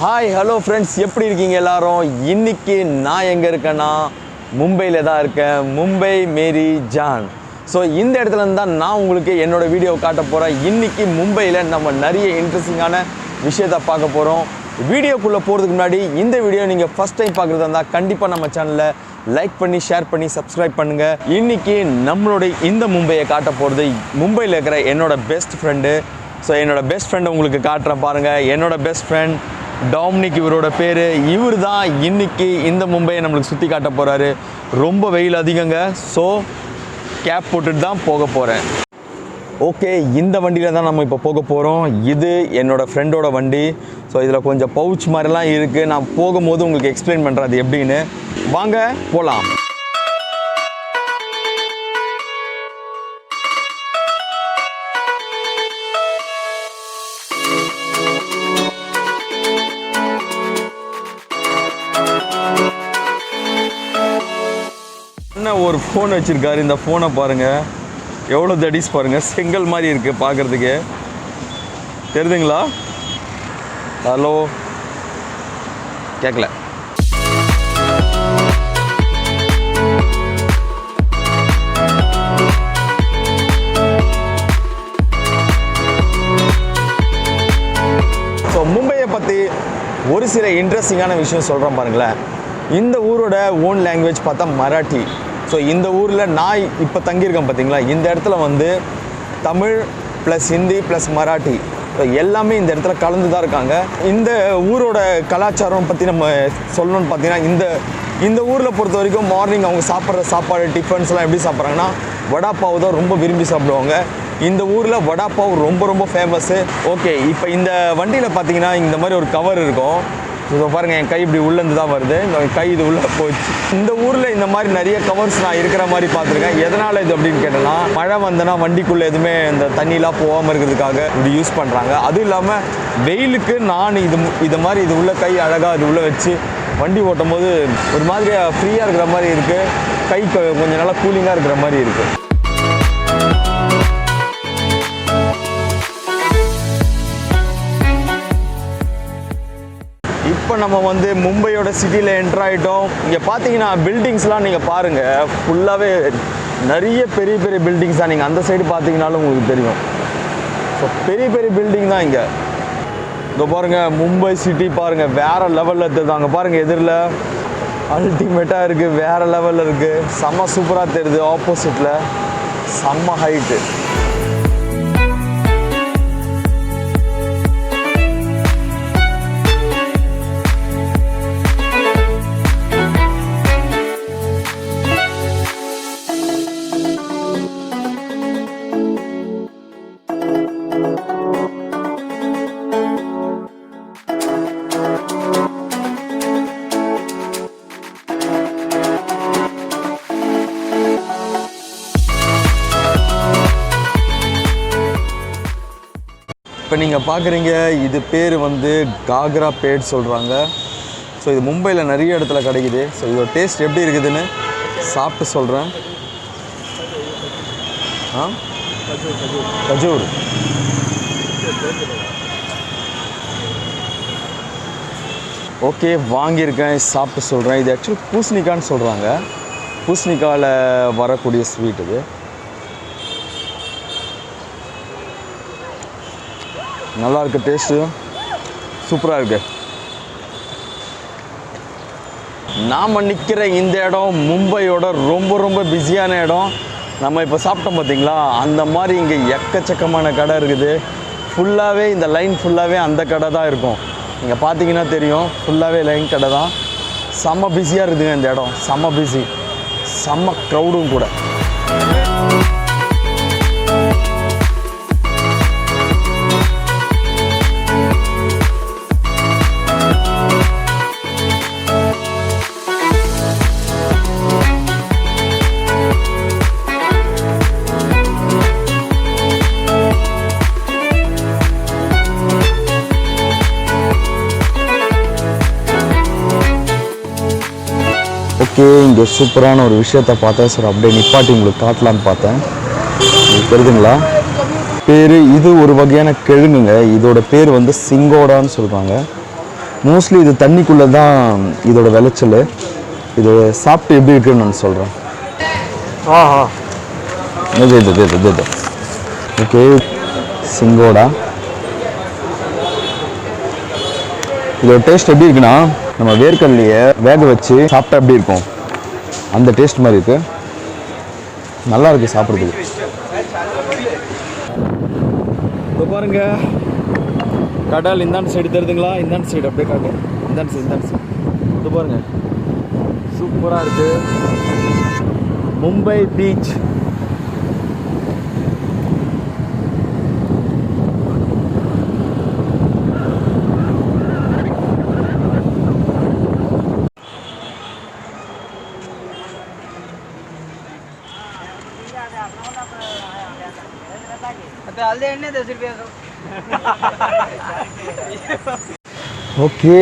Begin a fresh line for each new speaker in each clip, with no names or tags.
Hi hello friends, எப்படி இருக்கீங்க எல்லாரும்? இன்னைக்கு நான் எங்கே இருக்கேன்னா மும்பையில் தான் இருக்கேன். Mumbai Mary John. ஸோ இந்த இடத்துல இருந்து தான் நான் உங்களுக்கு என்னோடய வீடியோ காட்ட போகிறேன். இன்றைக்கி மும்பையில் நம்ம நிறைய இன்ட்ரெஸ்டிங்கான விஷயத்தை பார்க்க போகிறோம். வீடியோக்குள்ளே போகிறதுக்கு முன்னாடி இந்த வீடியோ நீங்கள் ஃபஸ்ட் டைம் பார்க்குறதா இருந்தால் கண்டிப்பாக நம்ம சேனலை லைக் பண்ணி ஷேர் பண்ணி சப்ஸ்கிரைப் பண்ணுங்கள். இன்றைக்கி நம்மளுடைய இந்த மும்பையை காட்ட போகிறது மும்பையில் இருக்கிற என்னோடய பெஸ்ட் ஃப்ரெண்டு. ஸோ என்னோடய பெஸ்ட் ஃப்ரெண்டை உங்களுக்கு காட்டுறேன் பாருங்கள். என்னோடய பெஸ்ட் ஃப்ரெண்ட் டாமினிக் இவரோட பேர். இவர் தான் இன்றைக்கி இந்த மும்பையை நம்மளுக்கு சுற்றி காட்ட போகிறாரு. ரொம்ப வெயில் அதிகங்க. ஸோ கேப் போட்டுட்டு தான் போக போகிறேன். ஓகே, இந்த வண்டியில் தான் நம்ம இப்போ போக போகிறோம். இது என்னோடய ஃப்ரெண்டோட வண்டி. ஸோ இதில் கொஞ்சம் பவுச் மாதிரிலாம் இருக்குது. நான் போகும்போது உங்களுக்கு எக்ஸ்பிளைன் பண்ணுறேன் அது எப்படின்னு. வாங்க போகலாம். ஒரு ஃபோன் வச்சுருக்காரு. இந்த ஃபோனை பாருங்கள், எவ்வளோ தடிஸ் பாருங்கள். செங்கல் மாதிரி இருக்குது பார்க்குறதுக்கு. தெரியுதுங்களா? ஹலோ, கேட்கல. ஸோ மும்பையை பற்றி ஒரு சில இன்ட்ரெஸ்டிங்கான விஷயம் சொல்கிறேன் பாருங்களேன். இந்த ஊரோட ஓன் லாங்குவேஜ் பார்த்தா மராட்டி. ஸோ இந்த ஊரில் நான் இப்போ தங்கியிருக்கேன் பார்த்தீங்களா, இந்த இடத்துல வந்து Tamil plus Hindi plus Marathi so எல்லாமே இந்த இடத்துல கலந்து தான் இருக்காங்க. இந்த ஊரோட கலாச்சாரம் பற்றி நம்ம சொல்லணும்னு பார்த்தீங்கன்னா, இந்த ஊரில் பொறுத்த வரைக்கும் மார்னிங் அவங்க சாப்பிட்ற சாப்பாடு டிஃபன்ஸ்லாம் எப்படி சாப்பிட்றாங்கன்னா வடாப்பாவு தான் ரொம்ப விரும்பி சாப்பிடுவாங்க. இந்த ஊரில் வடாப்பாவு ரொம்ப ரொம்ப ஃபேமஸ்ஸு. ஓகே, இப்போ இந்த வண்டியில் பார்த்தீங்கன்னா இந்த மாதிரி ஒரு கவர் இருக்கும். ஸோ பாருங்கள், என் கை இப்படி உள்ளேருந்து தான் வருது. இந்த கை இது உள்ளே போச்சு. இந்த ஊரில் இந்த மாதிரி நிறைய கவர்ஸ் நான் இருக்கிற மாதிரி பார்த்துருக்கேன். எதனால் இது அப்படின்னு கேட்டேன்னா, மழை வந்தனா வண்டிக்குள்ளே எதுவுமே இந்த தண்ணிலாம் போகாமல் இருக்கிறதுக்காக இப்படி யூஸ் பண்ணுறாங்க. அதுவும் இல்லாமல் வெயிலுக்கு நான் இது மாதிரி இது உள்ள கை அழகாக இது உள்ளே வச்சு வண்டி ஓட்டும் போது ஒரு மாதிரியாக ஃப்ரீயாக இருக்கிற மாதிரி இருக்குது. கை கொஞ்சம் நல்லா கூலிங்காக இருக்கிற மாதிரி இருக்குது. இப்போ நம்ம வந்து மும்பையோட சிட்டியில் என்ட்ரு ஆகிட்டோம். இங்கே பார்த்தீங்கன்னா பில்டிங்ஸ்லாம் நீங்கள் பாருங்கள், ஃபுல்லாகவே நிறைய பெரிய பெரிய பில்டிங்ஸ் தான். நீங்கள் அந்த சைடு பார்த்தீங்கன்னாலும் உங்களுக்கு தெரியும். ஸோ பெரிய பெரிய பில்டிங் தான் இங்கே. இங்கே பாருங்கள், மும்பை சிட்டி பாருங்கள், வேறு லெவலில் தெரியுது. அங்கே பாருங்கள், எதிரில் அல்டிமேட்டாக இருக்குது, வேறு லெவலில் இருக்குது. செம்ம சூப்பராக தெரியுது. ஆப்போசிட்டில் செம்ம ஹைட்டு. இப்போ நீங்கள் பார்க்குறீங்க, இது பேர் வந்து காக்ரா பேட் சொல்கிறாங்க. ஸோ இது மும்பையில் நிறைய இடத்துல கிடைக்குது. ஸோ இதோட டேஸ்ட் எப்படி இருக்குதுன்னு சாப்பிட்டு சொல்கிறேன். கஜூர். ஓகே, வாங்கியிருக்கேன், சாப்பிட்டு சொல்கிறேன். இது ஆக்சுவலி பூசணிக்கான்னு சொல்கிறாங்க. பூசணிக்காயில் வரக்கூடிய ஸ்வீட் இது. நல்லா இருக்குது, டேஸ்ட்டு சூப்பராக இருக்குது. நாம் நிற்கிற இந்த இடம் மும்பையோட ரொம்ப ரொம்ப பிஸியான இடம். நம்ம இப்போ சாப்பிட்டோம் பார்த்தீங்களா, அந்த மாதிரி இங்கே எக்கச்சக்கமான கடை இருக்குது. ஃபுல்லாகவே இந்த லைன் ஃபுல்லாகவே அந்த கடை தான் இருக்கும். இங்கே பார்த்தீங்கன்னா தெரியும், ஃபுல்லாகவே லைன் கடை தான். செம்ம பிஸியாக இருக்குதுங்க இந்த இடம். செம்ம பிஸி, செம்ம க்ரௌடும் கூட. ஓகே, இங்கே சூப்பரான ஒரு விஷயத்தை பார்த்தேன். சார் அப்படியே நிப்பாட்டி உங்களுக்கு காட்டலான்னு பார்த்தேன். உங்களுக்கு தெரியுதுங்களா? பேர் இது ஒரு வகையான கிழங்குங்க. இதோட பேர் வந்து சிங்கோடான்னு சொல்கிறாங்க. மோஸ்ட்லி இது தண்ணிக்குள்ளே தான் இதோட விளைச்சல். இது சாப்பிட்டு எப்படி இருக்குன்னு நான் சொல்கிறேன். இது ஓகே, சிங்கோடா. இதோட டேஸ்ட் எப்படி இருக்குன்னா, நம்ம வேர்க்கடலையை வேக வச்சு சாப்பிட்டா எப்படி இருக்கும் அந்த டேஸ்ட் மாதிரி இருக்குது. நல்லா இருக்குது சாப்பிட்றதுக்கு. இப்போ பாருங்க, கடல் இந்தாண்டு சைடு தெரியுதுங்களா? இந்தாண்டு சைடு அப்படியே காட்டும். இந்தாண்டு சைடு இது பாருங்க, சூப்பராக இருக்குது. மும்பை பீச். ஓகே,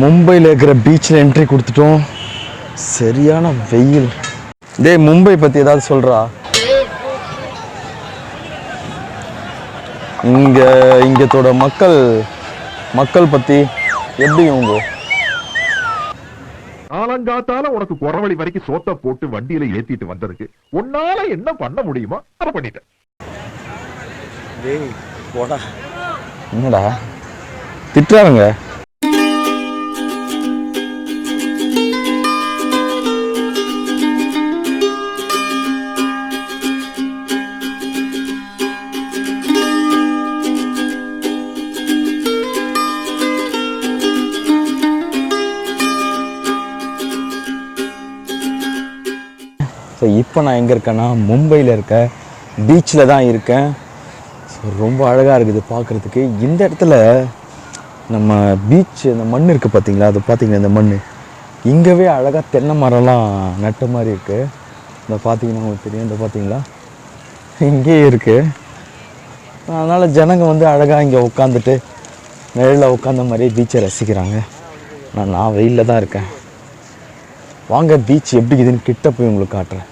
மும்பையில் இருக்கிற பீச்சில் என்ட்ரி கொடுத்துட்டோம். சரியான வெயில். டேய், மும்பை பற்றி ஏதாவது சொல்கிறா? இங்கத்தோட மக்கள் பற்றி எப்படி உங்க?
காலங்காத்தால உனக்கு குறவழி வரைக்கும் சோத்த போட்டு வண்டியில ஏத்திட்டு வந்ததுக்கு உன்னால என்ன பண்ண முடியுமோ அதை பண்ணிட்டேன்.
என்னடா திட்டுறாங்க? ஸோ இப்போ நான் எங்கே இருக்கேன்னா, மும்பையில் இருக்க பீச்சில் தான் இருக்கேன். ஸோ ரொம்ப அழகாக இருக்குது பார்க்குறதுக்கு. இந்த இடத்துல நம்ம பீச், இந்த மண் இருக்குது பார்த்தீங்களா? அது பார்த்தீங்களா, இந்த மண் இங்கேவே அழகாக தென்னை மரம்லாம் நட்ட மாதிரி இருக்குது. இந்த பார்த்தீங்கன்னா உங்களுக்கு தெரியும், இந்த பார்த்தீங்களா இங்கேயே இருக்குது. அதனால் ஜனங்க வந்து அழகாக இங்கே உட்காந்துட்டு நிழலில் உட்காந்த மாதிரியே பீச்சை ரசிக்கிறாங்க. நான் வெயிலில் தான் இருக்கேன். வாங்க பீச் எப்படி இதுன்னு கிட்ட போய் உங்களுக்கு காட்டுறேன்.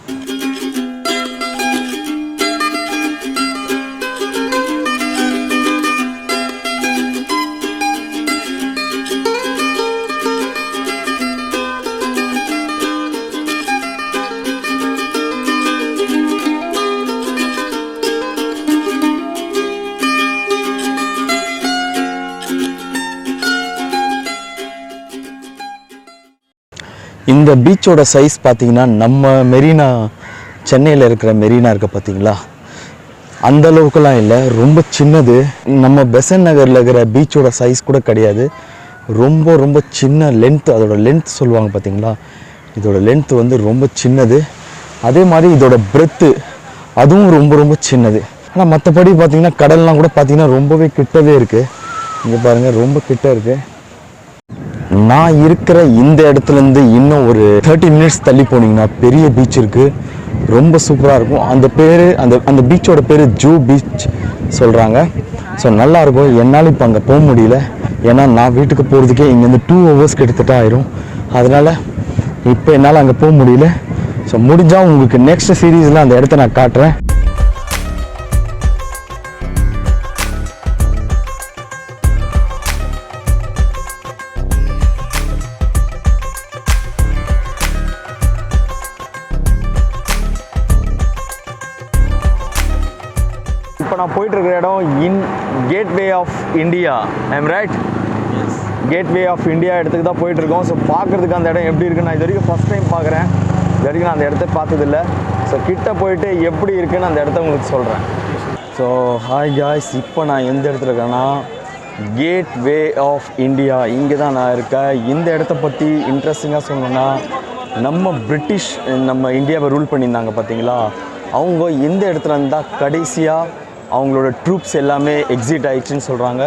இந்த பீச்சோட சைஸ் பார்த்தீங்கன்னா, நம்ம மெரினா, சென்னையில் இருக்கிற மெரினா இருக்க பார்த்தீங்களா, அந்த அளவுக்குலாம் இல்லை, ரொம்ப சின்னது. நம்ம பெசன் நகரில் இருக்கிற பீச்சோட சைஸ் கூட கிடையாது. ரொம்ப ரொம்ப சின்ன லென்த், அதோட லென்த் சொல்லுவாங்க பார்த்தீங்களா, இதோட லென்த் வந்து ரொம்ப சின்னது. அதே மாதிரி இதோட பிரெத்து அதுவும் ரொம்ப ரொம்ப சின்னது. ஆனால் மற்றபடி பார்த்தீங்கன்னா கடல்லாம் கூட பார்த்தீங்கன்னா ரொம்பவே கிட்டவே இருக்குது. இங்கே பாருங்கள், ரொம்ப கிட்ட இருக்குது. நான் இருக்கிற இந்த இடத்துலேருந்து இன்னும் ஒரு 30 மினிட்ஸ் தள்ளி போனீங்கன்னா பெரிய பீச் இருக்குது. ரொம்ப சூப்பராக இருக்கும். அந்த பேர், அந்த பீச்சோட பேர் ஜூ பீச் சொல்கிறாங்க. ஸோ நல்லாயிருக்கும். என்னால் இப்போ அங்கே போக முடியல, ஏன்னா நான் வீட்டுக்கு போகிறதுக்கே இங்கேருந்து 2 ஹவர்ஸ் கிட்டத்தட்ட ஆயிரும். அதனால் இப்போ என்னால் அங்கே போக முடியல. ஸோ முடிஞ்சால் உங்களுக்கு நெக்ஸ்ட் சீரீஸில் அந்த இடத்த நான் காட்டுறேன். இப்போ நான் போயிட்டுருக்கிற இடம் Gateway of India. I'm right? Gateway of India இடத்துக்கு தான் போயிட்டுருக்கோம். ஸோ பார்க்குறதுக்கு அந்த இடம் எப்படி இருக்குன்னு நான் இது வரைக்கும் ஃபஸ்ட் டைம் பார்க்குறேன். இது வரைக்கும் நான் அந்த இடத்த பார்த்ததில்ல. ஸோ கிட்ட போயிட்டு எப்படி இருக்குன்னு அந்த இடத்த உங்களுக்கு சொல்கிறேன். ஸோ ஹாய் காய்ஸ், இப்போ நான் எந்த இடத்துல இருக்கேன்னா கேட்வே ஆஃப் இந்தியா, இங்கே தான் நான் இருக்கேன். இந்த இடத்த பற்றி இன்ட்ரெஸ்டிங்காக சொல்லணுன்னா, நம்ம பிரிட்டிஷ் நம்ம இந்தியாவை ரூல் பண்ணியிருந்தாங்க பார்த்தீங்களா, அவங்க இந்த இடத்துல இருந்தால் கடைசியாக அவங்களோட ட்ரூப்ஸ் எல்லாமே எக்ஸிட் ஆயிடுச்சுன்னு சொல்கிறாங்க.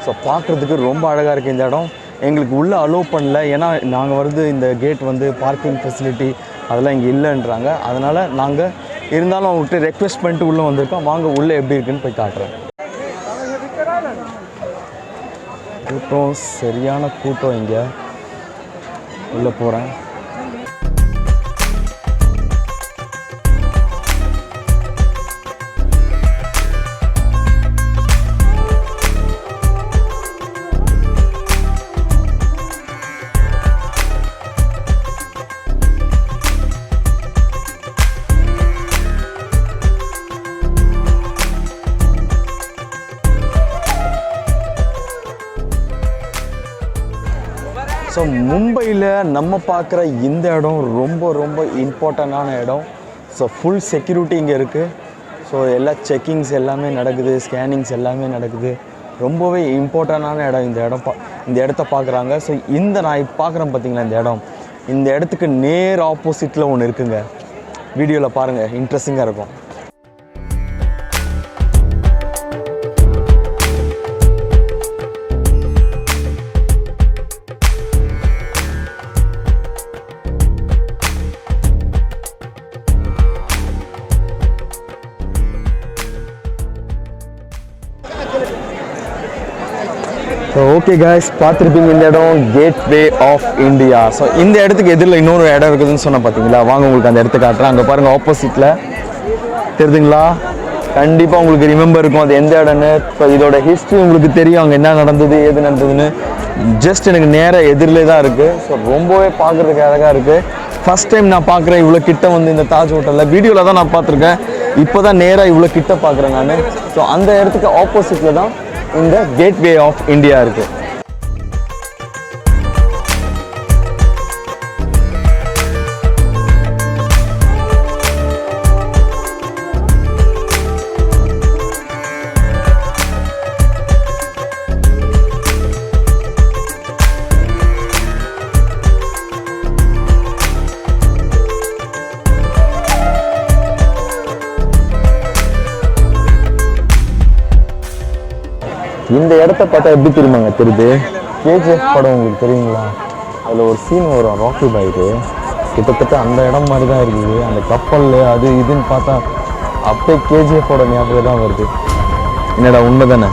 ஸோ பார்க்குறதுக்கு ரொம்ப அழகாக இருக்குது இந்த இடம். எங்களுக்கு உள்ளே அலோவ் பண்ணல, ஏன்னா நாங்கள் வந்து இந்த கேட் வந்து பார்க்கிங் ஃபெசிலிட்டி அதெல்லாம் இங்கே இல்லைன்றாங்க. அதனால் நாங்கள் இருந்தாலும் அவங்ககிட்ட ரெக்வெஸ்ட் பண்ணிட்டு உள்ளே வந்திருக்கோம். வாங்க உள்ளே எப்படி இருக்குன்னு போய் காட்டுறேன். கூட்டம், சரியான கூட்டம். இங்கே உள்ளே போகிறேன். ஸோ மும்பையில் நம்ம பார்க்குற இந்த இடம் ரொம்ப ரொம்ப இம்பார்ட்டண்டான இடம். ஸோ ஃபுல் செக்யூரிட்டி இங்கே இருக்குது. ஸோ எல்லா செக்கிங்ஸ் எல்லாமே நடக்குது, ஸ்கேனிங்ஸ் எல்லாமே நடக்குது. ரொம்பவே இம்பார்ட்டண்டான இடம் இந்த இடத்த பார்க்குறாங்க. ஸோ நான் இப்போ பார்க்குறேன் பார்த்தீங்களா இந்த இடத்துக்கு நேர் ஆப்போசிட்டில் ஒன்று இருக்குங்க. வீடியோவில் பாருங்கள், இன்ட்ரெஸ்டிங்காக இருக்கும். ஸோ ஓகே காய்ஸ், பார்த்துருப்பீங்க இந்த இடம் கேட்வே ஆஃப் இந்தியா. ஸோ இந்த இடத்துக்கு எதிரில் இன்னொரு இடம் இருக்குதுன்னு சொன்னால் பார்த்தீங்களா, வாங்க உங்களுக்கு அந்த இடத்த காட்டுறேன். அங்கே பாருங்கள் ஆப்போசிட்டில் தெரியுதுங்களா, கண்டிப்பாக உங்களுக்கு ரிமெம்பர் இருக்கும் அது எந்த இடம்னு. ஸோ இதோட ஹிஸ்ட்ரி உங்களுக்கு தெரியும், அங்கே என்ன நடந்தது ஏது நடந்ததுன்னு. ஜஸ்ட் எனக்கு நேராக எதிரிலே தான் இருக்குது. ஸோ ரொம்பவே பார்க்குறதுக்கு அழகாக இருக்குது. ஃபஸ்ட் டைம் நான் பார்க்குறேன் இவ்வளோ கிட்ட வந்து இந்த தாஜ் ஹோட்டலில். வீடியோவில் தான் நான் பார்த்துருக்கேன், இப்போ தான் நேராக இவ்வளோ கிட்ட பார்க்குறேன் நான். ஸோ அந்த இடத்துக்கு ஆப்போசிட்டில் தான் இந்த கேட்வே ஆஃப் இந்தியா இருக்கு. இந்த இடத்த பார்த்தா எப்படி தெரியுமாங்க தெரியுது, கேஜிஎஃப் படம் உங்களுக்கு தெரியுங்களா, அதில் ஒரு சீன் வரும் ராக்கி பாய்க்கு, கிட்டத்தட்ட அந்த இடம் மாதிரி தான் இருக்குது. அந்த கப்பல் அது இதுன்னு பார்த்தா அப்படியே கேஜிஎஃபோட ஞாபகம் தான் வருது. என்னடா உண்மை தானே?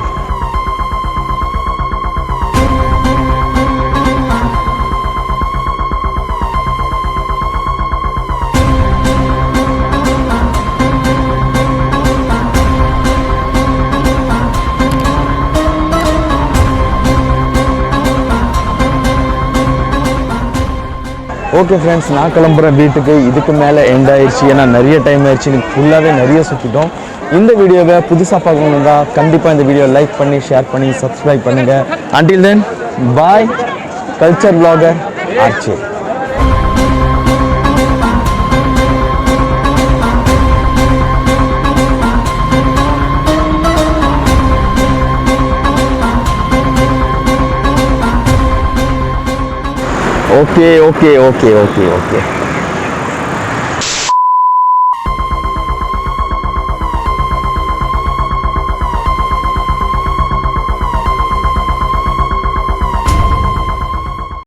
ஓகே ஃப்ரெண்ட்ஸ், நான் கிளம்புறேன் வீட்டுக்கு. இதுக்கு மேலே எண்ட் ஆயிடுச்சு, ஏன்னா நிறைய டைம் ஆயிடுச்சு. எனக்கு ஃபுல்லாகவே நிறைய சுற்றிட்டோம். இந்த வீடியோவை புதுசாக பார்க்கணுன்னா கண்டிப்பாக இந்த வீடியோ லைக் பண்ணி ஷேர் பண்ணி சப்ஸ்கிரைப் பண்ணுங்கள். Until then bye. Culture vlogger ஆர்ச்சி. Okay.